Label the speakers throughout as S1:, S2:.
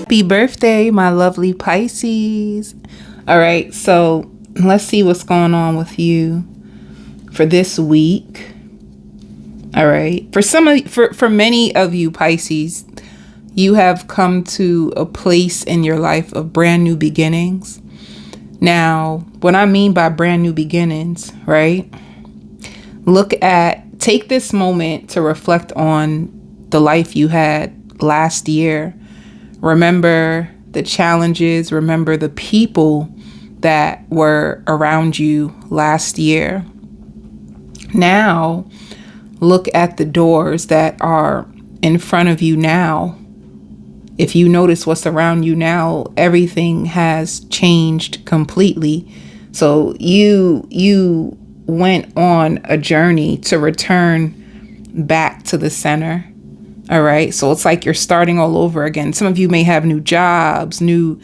S1: Happy birthday, my lovely Pisces. All right, so let's see what's going on with you for this week. All right, for many of you Pisces, you have come to a place in your life of brand new beginnings. Now, what I mean by brand new beginnings, right? Take this moment to reflect on the life you had last year. Remember the challenges, remember the people that were around you last year. Now, look at the doors that are in front of you now. If you notice what's around you now, everything has changed completely. So you went on a journey to return back to the center. All right. So it's like you're starting all over again. Some of you may have new jobs, new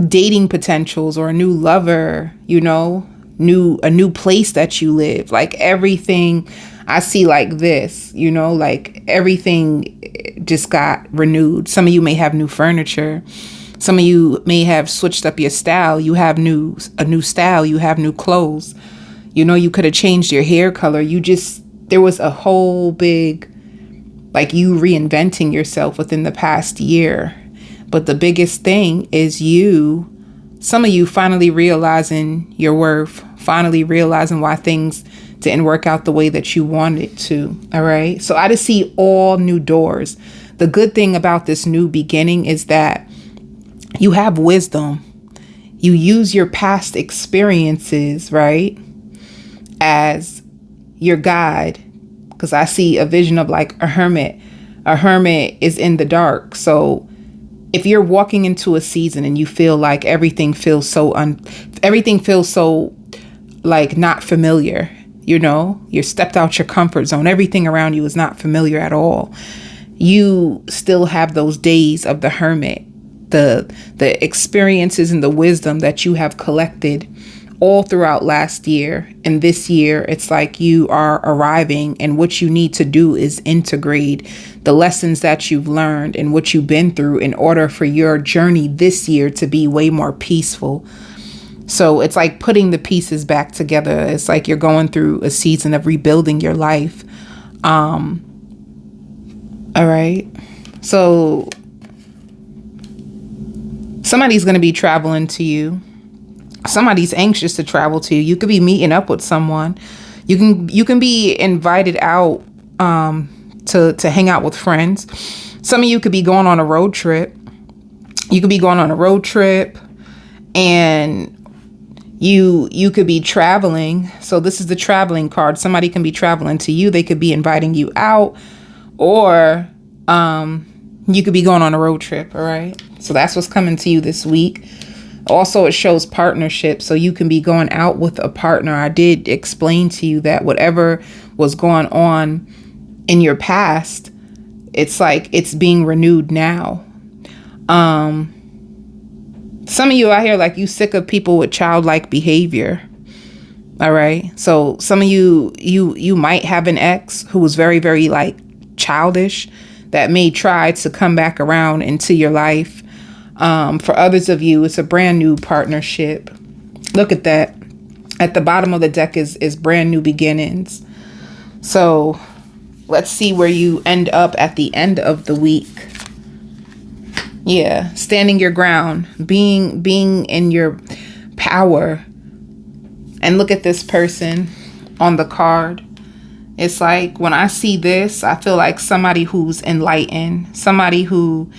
S1: dating potentials, or a new lover, a new place that you live. Like everything I see like this, like everything just got renewed. Some of you may have new furniture. Some of you may have switched up your style. You have a new style. You have new clothes. You could have changed your hair color. There was a whole big, like you reinventing yourself within the past year. But the biggest thing is some of you finally realizing your worth, finally realizing why things didn't work out the way that you wanted to. All right. So I just see all new doors. The good thing about this new beginning is that you have wisdom. You use your past experiences, right, as your guide. Because I see a vision of like a hermit. A hermit is in the dark. So if you're walking into a season and you feel like everything feels so like not familiar, you stepped out your comfort zone. Everything around you is not familiar at all. You still have those days of the hermit, the experiences and the wisdom that you have collected all throughout last year. And this year, it's like you are arriving, and what you need to do is integrate the lessons that you've learned and what you've been through in order for your journey this year to be way more peaceful. So it's like putting the pieces back together. It's like you're going through a season of rebuilding your life. All right. So somebody's going to be traveling to you. Somebody's anxious to travel to you. You could be meeting up with someone. You can be invited out to hang out with friends. Some of you could be going on a road trip. You could be going on a road trip, and you could be traveling. So this is the traveling card. Somebody can be traveling to you. They could be inviting you out, or you could be going on a road trip. All right. So that's what's coming to you this week. Also, it shows partnership. So you can be going out with a partner. I did explain to you that whatever was going on in your past, it's like it's being renewed now. Some of you out here, like, you sick of people with childlike behavior. All right. So some of you might have an ex who was very, very like childish that may try to come back around into your life. For others of you, it's a brand new partnership. Look at that. At the bottom of the deck is brand new beginnings. So let's see where you end up at the end of the week. Yeah, standing your ground, being in your power. And look at this person on the card. It's like when I see this, I feel like somebody who's enlightened, somebody who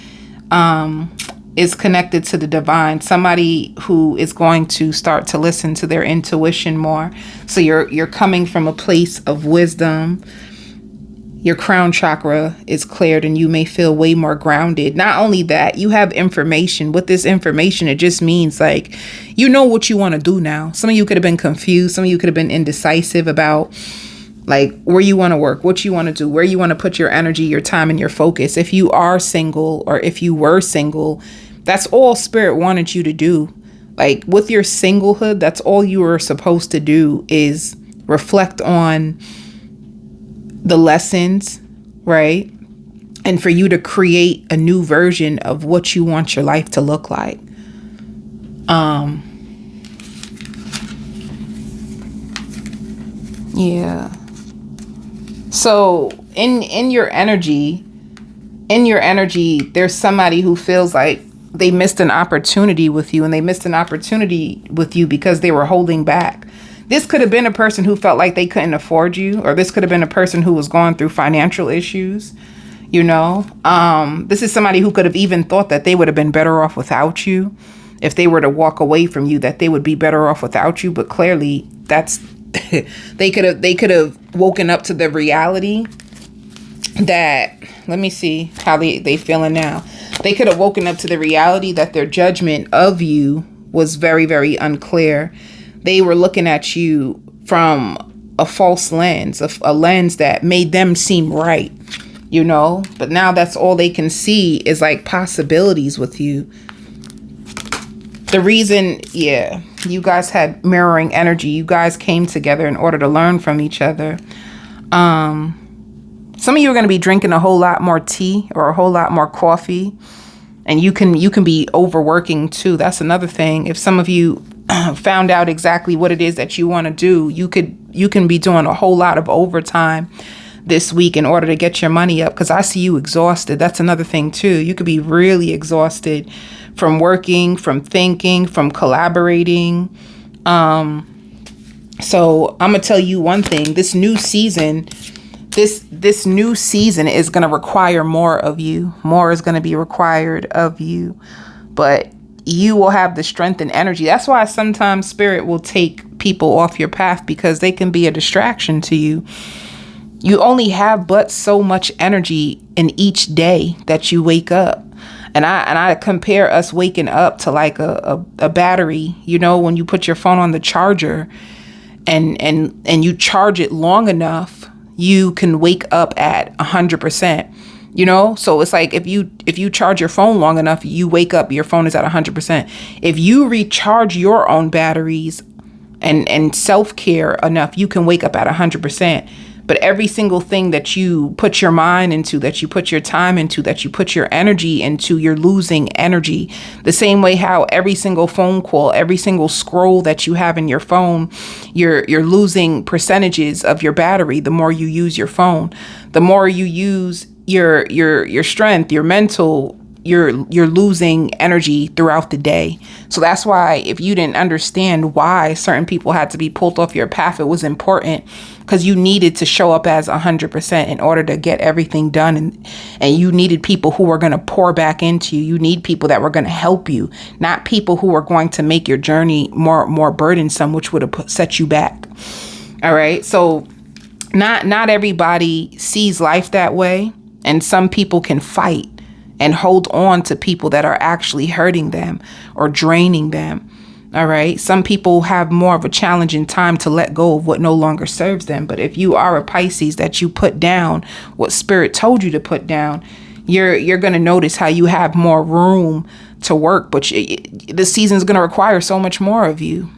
S1: is connected to the divine, somebody who is going to start to listen to their intuition more. So you're coming from a place of wisdom. Your crown chakra is cleared and you may feel way more grounded. Not only that, you have information. With this information, it just means like, you know what you want to do now. Some of you could have been confused. Some of you could have been indecisive about like where you want to work, what you want to do, where you want to put your energy, your time, and your focus. If you are single, or if you were single, that's all Spirit wanted you to do. Like with your singlehood, that's all you were supposed to do is reflect on the lessons, right? and for you to create a new version of what you want your life to look like. Yeah. So in your energy, there's somebody who feels like they missed an opportunity with you, and they missed an opportunity with you because they were holding back. This could have been a person who felt like they couldn't afford you, or this could have been a person who was going through financial issues. This is somebody who could have even thought that they would have been better off without you. If they were to walk away from you, that they would be better off without you. But clearly that's they could have woken up to the reality that, let me see how they feeling now. They could have woken up to the reality that their judgment of you was very, very unclear. They were looking at you from a false lens, a lens that made them seem right, but now that's all they can see is like possibilities with you. The reason, you guys had mirroring energy. You guys came together in order to learn from each other. Some of you are going to be drinking a whole lot more tea or a whole lot more coffee, and you can be overworking too. That's another thing. If some of you found out exactly what it is that you want to do, you can be doing a whole lot of overtime this week in order to get your money up, because I see you exhausted. That's another thing too. You could be really exhausted from working, from thinking, from collaborating. So I'm gonna tell you one thing. This new season is gonna require more of you. More is gonna be required of you, but you will have the strength and energy. That's why sometimes spirit will take people off your path, because they can be a distraction to you. You only have but so much energy in each day that you wake up. And I compare us waking up to like a battery, when you put your phone on the charger and you charge it long enough, you can wake up at 100%. So it's like if you charge your phone long enough, you wake up, your phone is at 100%. If you recharge your own batteries and self-care enough, you can wake up at 100%. But every single thing that you put your mind into, that you put your time into, that you put your energy into, you're losing energy. The same way how every single phone call, every single scroll that you have in your phone, you're losing percentages of your battery. The more you use your phone, the more you use your strength, your mental, you're losing energy throughout the day. So that's why if you didn't understand why certain people had to be pulled off your path, it was important, because you needed to show up as 100% in order to get everything done. And you needed people who were going to pour back into you. You need people that were going to help you, not people who were going to make your journey more burdensome, which would have set you back. All right. So not everybody sees life that way. And some people can fight and hold on to people that are actually hurting them or draining them. All right. Some people have more of a challenging time to let go of what no longer serves them. But if you are a Pisces, that you put down what spirit told you to put down, you're going to notice how you have more room to work. But this season is going to require so much more of you.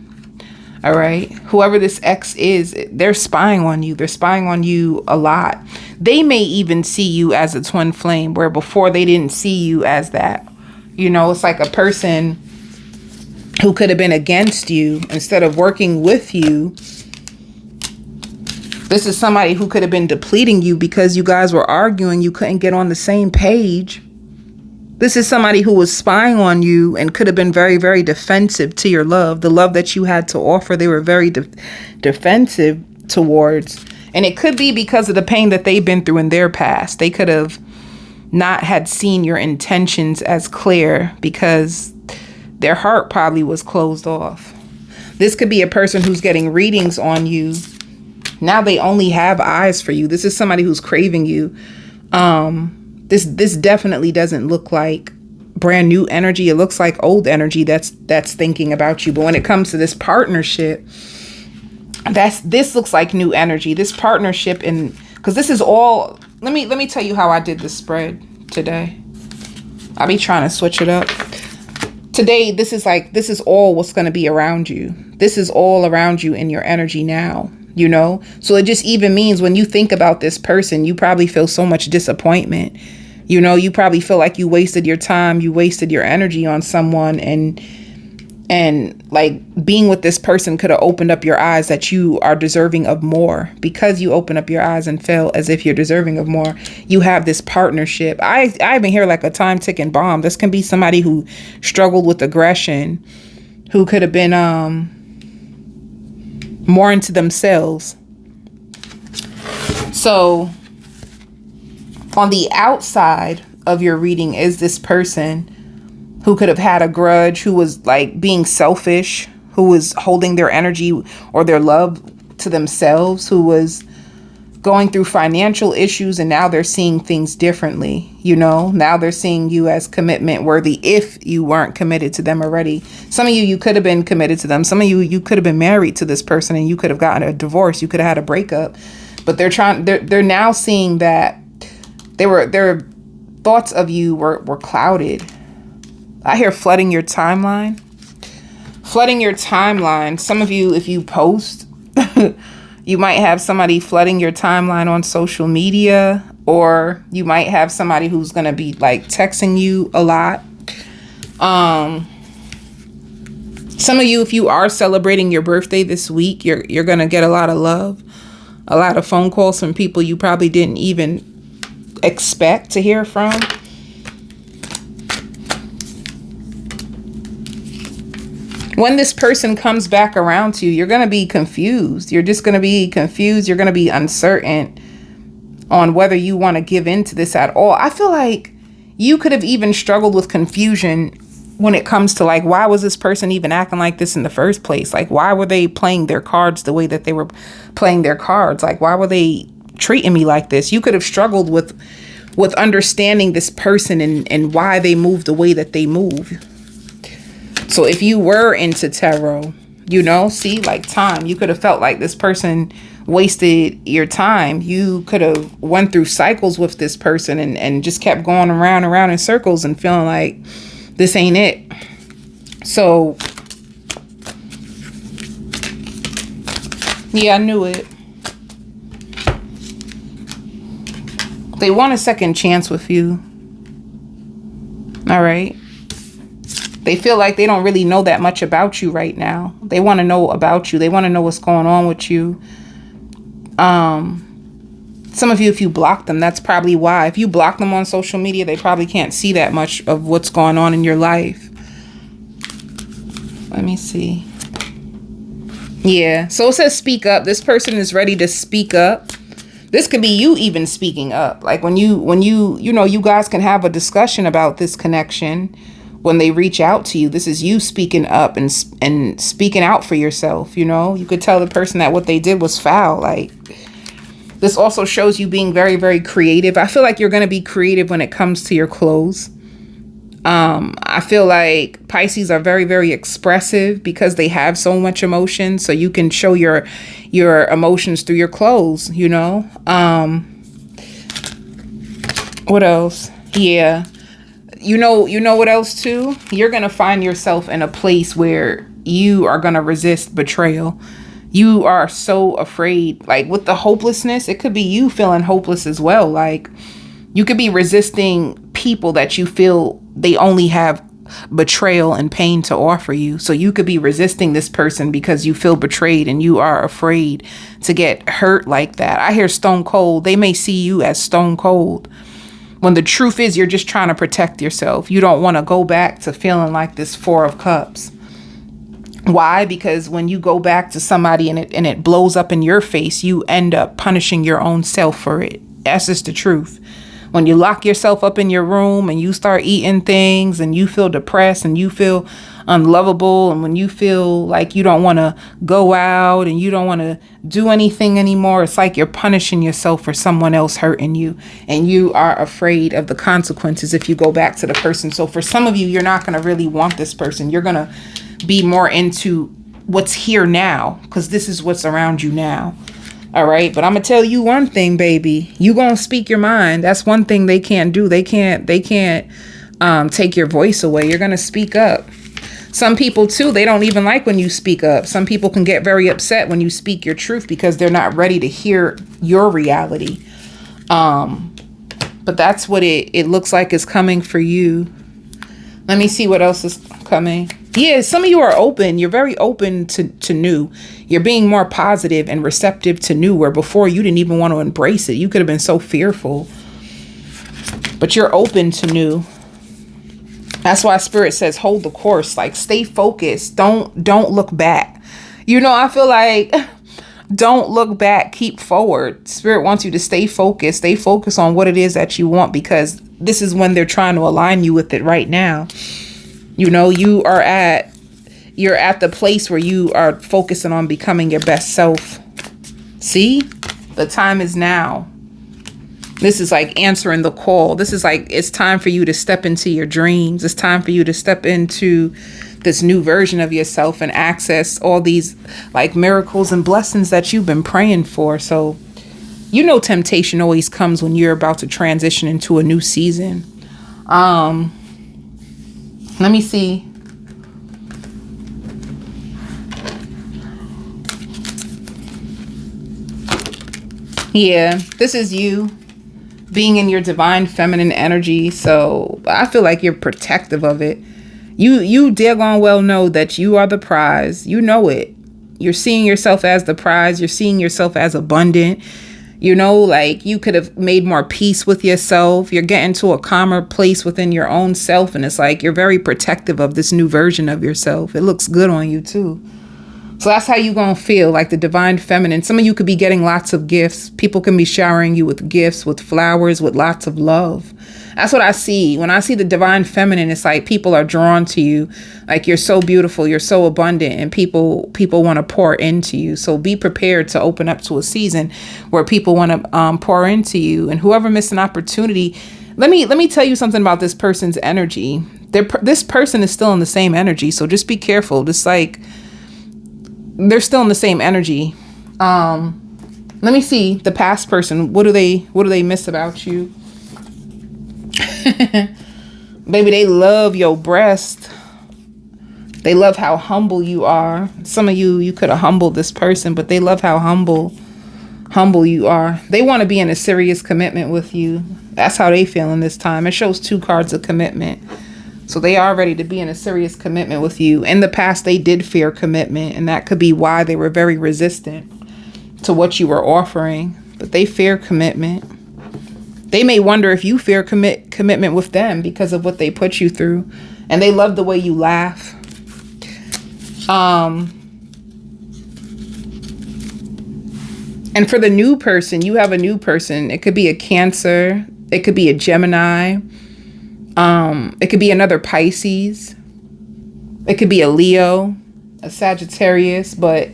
S1: All right. Whoever this ex is, they're spying on you. They're spying on you a lot. They may even see you as a twin flame, where before they didn't see you as that. It's like a person who could have been against you instead of working with you. This is somebody who could have been depleting you because you guys were arguing. You couldn't get on the same page. This is somebody who was spying on you and could have been very, very defensive to your love. The love that you had to offer, they were very defensive towards. And it could be because of the pain that they've been through in their past. They could have not had seen your intentions as clear because their heart probably was closed off. This could be a person who's getting readings on you. Now they only have eyes for you. This is somebody who's craving you. This definitely doesn't look like brand new energy. It looks like old energy that's thinking about you. But when it comes to this partnership, this looks like new energy. This partnership, because this is all. Let me tell you how I did this spread today. I'll be trying to switch it up. Today, this is all what's going to be around you. This is all around you in your energy now, So it just even means when you think about this person, you probably feel so much disappointment You know, you probably feel like you wasted your time, you wasted your energy on someone, and like being with this person could have opened up your eyes that you are deserving of more. Because you open up your eyes and feel as if you're deserving of more, you have this partnership. I even hear like a time ticking bomb. This can be somebody who struggled with aggression, who could have been more into themselves. So on the outside of your reading is this person who could have had a grudge, who was like being selfish, who was holding their energy or their love to themselves, who was going through financial issues, and now they're seeing things differently. You know, now they're seeing you as commitment worthy if you weren't committed to them already. Some of you could have been committed to them. Some of you could have been married to this person and you could have gotten a divorce. You could have had a breakup, but they're now seeing that their thoughts of you were clouded. I hear flooding your timeline. Flooding your timeline. Some of you, if you post, you might have somebody flooding your timeline on social media, or you might have somebody who's going to be like texting you a lot. Some of you, if you are celebrating your birthday this week, you're going to get a lot of love, a lot of phone calls from people you probably didn't even expect to hear from. When this person comes back around to you, you're going to be confused. You're just going to be confused. You're going to be uncertain on whether you want to give in to this at all. I feel like you could have even struggled with confusion when it comes to like, why was this person even acting like this in the first place? Like, why were they playing their cards the way that they were playing their cards? Like, why were they treating me like this? You could have struggled with understanding this person and why they move the way that they move. So if you were into tarot, you know, see, like time, you could have felt like this person wasted your time. You could have went through cycles with this person and just kept going around in circles and feeling like this ain't it. So, yeah, I knew it. They want a second chance with you. All right. They feel like they don't really know that much about you right now. They want to know about you. They want to know what's going on with you. Some of you, if you block them, that's probably why. If you block them on social media, they probably can't see that much of what's going on in your life. Let me see. Yeah. So it says speak up. This person is ready to speak up. This could be you even speaking up. Like when you know, you guys can have a discussion about this connection. When they reach out to you, this is you speaking up and speaking out for yourself. You know, you could tell the person that what they did was foul. Like, this also shows you being very, very creative. I feel like you're going to be creative when it comes to your clothes. I feel like Pisces are very, very expressive because they have so much emotion. So you can show your emotions through your clothes, you know. What else? Yeah. You know what else too? You're going to find yourself in a place where you are going to resist betrayal. You are so afraid, like with the hopelessness, it could be you feeling hopeless as well. Like you could be resisting people that you feel they only have betrayal and pain to offer you. So you could be resisting this person because you feel betrayed and you are afraid to get hurt like that. I hear stone cold. They may see you as stone cold, when the truth is you're just trying to protect yourself. You don't want to go back to feeling like this Four of Cups. Why? Because when you go back to somebody and it blows up in your face, you end up punishing your own self for it. That's just the truth. When you lock yourself up in your room and you start eating things and you feel depressed and you feel unlovable, and when you feel like you don't want to go out and you don't want to do anything anymore, it's like you're punishing yourself for someone else hurting you, and you are afraid of the consequences if you go back to the person. So for some of you, you're not going to really want this person. You're going to be more into what's here now because this is what's around you now. All right. But I'm going to tell you one thing, baby. You going to speak your mind. That's one thing they can't do. They can't take your voice away. You're going to speak up. Some people too, they don't even like when you speak up. Some people can get very upset when you speak your truth because they're not ready to hear your reality. But that's what it looks like is coming for you. Let me see what else is coming. Yeah, some of you are open. You're very open to new. You're being more positive and receptive to new, where before you didn't even want to embrace it. You could have been so fearful. But you're open to new. That's why Spirit says hold the course. Like, stay focused. Don't look back. You know, I feel like don't look back. Keep forward. Spirit wants you to stay focused. Stay focused on what it is that you want, because this is when they're trying to align you with it right now. You know, you're at the place where you are focusing on becoming your best self. See? The time is now. This is like answering the call. This is like, it's time for you to step into your dreams. It's time for you to step into this new version of yourself and access all these like miracles and blessings that you've been praying for. So, you know, temptation always comes when you're about to transition into a new season. Let me see. Yeah, this is you being in your divine feminine energy. So I feel like you're protective of it. You daggone well know that you are the prize. You know it. You're seeing yourself as the prize. You're seeing yourself as abundant. You know, like you could have made more peace with yourself. You're getting to a calmer place within your own self. And it's like you're very protective of this new version of yourself. It looks good on you too. So that's how you gonna feel, like the divine feminine. Some of you could be getting lots of gifts. People can be showering you with gifts, with flowers, with lots of love. That's what I see. When I see the divine feminine, it's like people are drawn to you. Like you're so beautiful, you're so abundant, and people want to pour into you. So be prepared to open up to a season where people want to pour into you. And whoever missed an opportunity, let me tell you something about this person's energy. This person is still in the same energy, so just be careful. Just like they're still in the same energy. Let me see the past person. What do they miss about you? Baby, they love your breast. They love how humble you are. Some of you could have humbled this person, but they love how humble you are. They want to be in a serious commitment with you. That's how they feel in this time. It shows 2 cards of commitment. So they are ready to be in a serious commitment with you. In the past, they did fear commitment, and that could be why they were very resistant to what you were offering. But they fear commitment. They may wonder if you fear commitment with them because of what they put you through. And they love the way you laugh. And for the new person, you have a new person. It could be a Cancer. It could be a Gemini. It could be another Pisces. It could be a Leo, a Sagittarius, but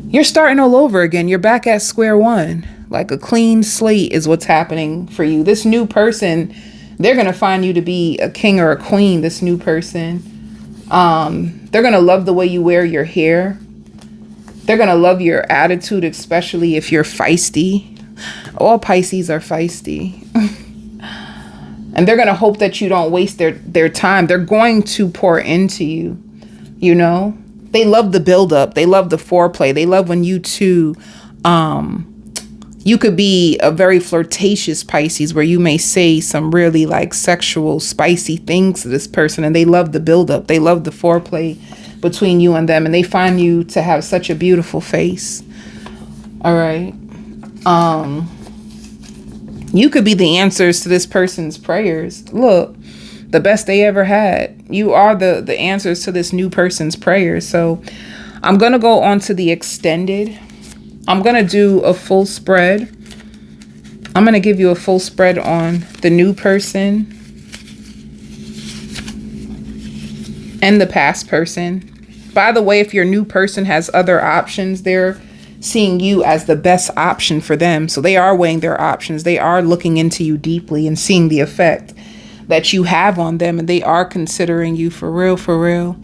S1: you're starting all over again. You're back at square one. Like a clean slate is what's happening for you. This new person, they're going to find you to be a king or a queen, this new person. They're going to love the way you wear your hair. They're going to love your attitude, especially if you're feisty. All Pisces are feisty. And they're going to hope that you don't waste their time. They're going to pour into you, you know. They love the buildup. They love the foreplay. They love when you two, you could be a very flirtatious Pisces where you may say some really like sexual, spicy things to this person. And they love the buildup. They love the foreplay between you and them. And they find you to have such a beautiful face. All right. You could be the answers to this person's prayers. Look, the best they ever had. You are the answers to this new person's prayers. So I'm going to go on to the extended. I'm going to do a full spread. I'm going to give you a full spread on the new person and the past person. By the way, if your new person has other options, they're seeing you as the best option for them. So they are weighing their options. They are looking into you deeply and seeing the effect that you have on them. And they are considering you for real, for real.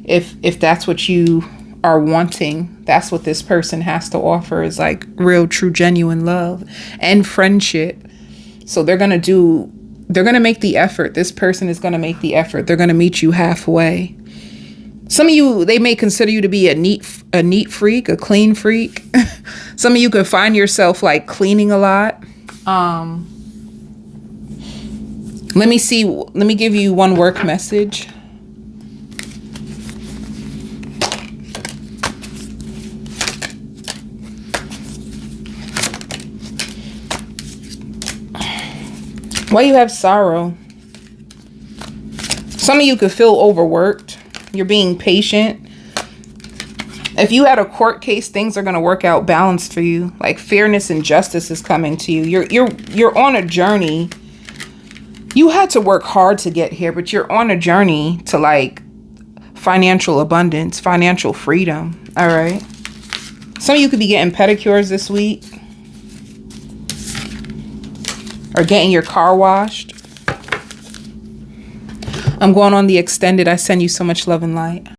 S1: If that's what you are wanting, that's what this person has to offer, is like real, true, genuine love and friendship. So they're going to make the effort. This person is going to make the effort. They're going to meet you halfway. Some of you, they may consider you to be a neat freak, a clean freak. Some of you could find yourself like cleaning a lot. Let me see. Let me give you one work message. Why you have sorrow? Some of you could feel overworked. You're being patient. If you had a court case, things are going to work out balanced for you. Like fairness and justice is coming to you. You're on a journey. You had to work hard to get here, but you're on a journey to like financial abundance, financial freedom. All right. Some of you could be getting pedicures this week or getting your car washed. I'm going on the extended. I send you so much love and light.